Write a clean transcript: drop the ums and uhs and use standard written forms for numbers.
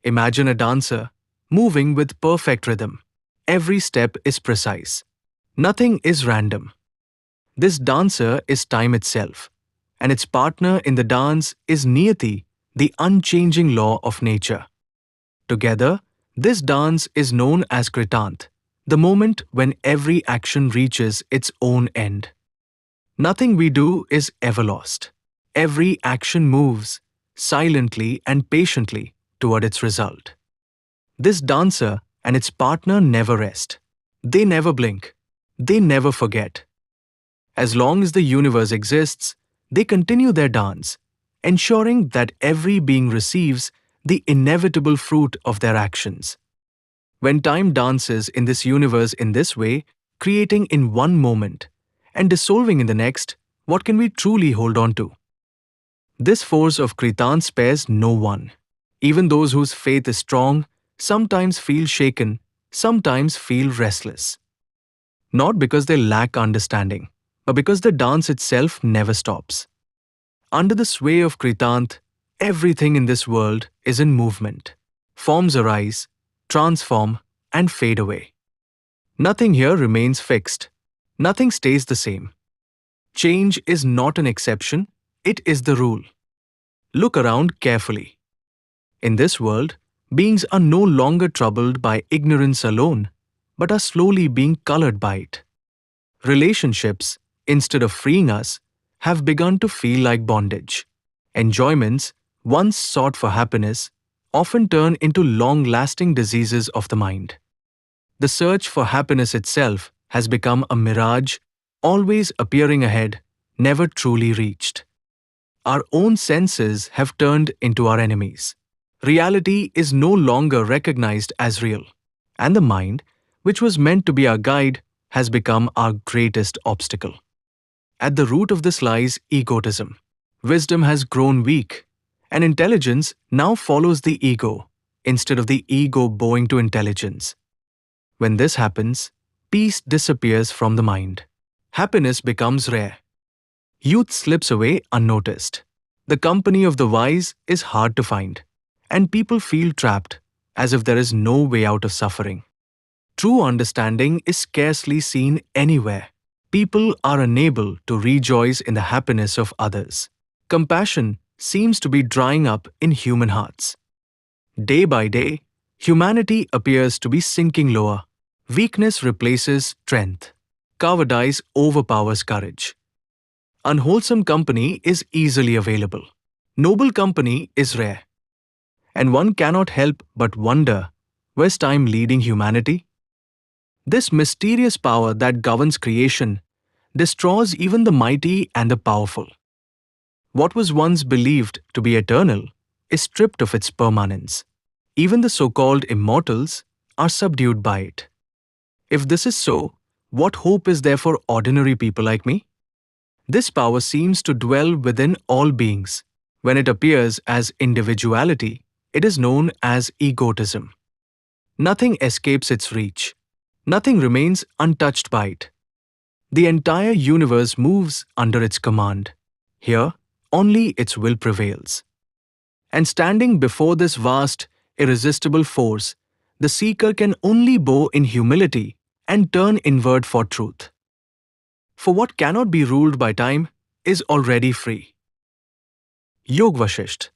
Imagine a dancer moving with perfect rhythm. Every step is precise. Nothing is random. This dancer is time itself, and its partner in the dance is Niyati, the unchanging law of nature. Together, this dance is known as kṛtānta, the moment when every action reaches its own end. Nothing we do is ever lost. Every action moves, silently and patiently, toward its result. This dancer and its partner never rest. They never blink. They never forget. As long as the universe exists, they continue their dance, ensuring that every being receives the inevitable fruit of their actions. When time dances in this universe in this way, creating in one moment and dissolving in the next, what can we truly hold on to? This force of kṛtānta spares no one. Even those whose faith is strong sometimes feel shaken, sometimes feel restless. Not because they lack understanding, but because the dance itself never stops. Under the sway of kṛtānta, everything in this world is in movement. Forms arise, transform, and fade away. Nothing here remains fixed. Nothing stays the same. Change is not an exception, it is the rule. Look around carefully. In this world, beings are no longer troubled by ignorance alone, but are slowly being colored by it. Relationships, instead of freeing us, have begun to feel like bondage. Enjoyments, once sought for happiness, often turn into long-lasting diseases of the mind. The search for happiness itself has become a mirage, always appearing ahead, never truly reached. Our own senses have turned into our enemies. Reality is no longer recognized as real, and the mind, which was meant to be our guide, has become our greatest obstacle. At the root of this lies egotism. Wisdom has grown weak, and intelligence now follows the ego, instead of the ego bowing to intelligence. When this happens, peace disappears from the mind. Happiness becomes rare. Youth slips away unnoticed. The company of the wise is hard to find, and people feel trapped, as if there is no way out of suffering. True understanding is scarcely seen anywhere. People are unable to rejoice in the happiness of others. Compassion seems to be drying up in human hearts. Day by day, humanity appears to be sinking lower. Weakness replaces strength. Cowardice overpowers courage. Unwholesome company is easily available. Noble company is rare. And one cannot help but wonder, where's time leading humanity? This mysterious power that governs creation destroys even the mighty and the powerful. What was once believed to be eternal is stripped of its permanence. Even the so-called immortals are subdued by it. If this is so, what hope is there for ordinary people like me? This power seems to dwell within all beings. When it appears as individuality, it is known as egotism. Nothing escapes its reach. Nothing remains untouched by it. The entire universe moves under its command. Here, only its will prevails. And standing before this vast, irresistible force, the seeker can only bow in humility and turn inward for truth. For what cannot be ruled by time is already free. Yog Vasistha.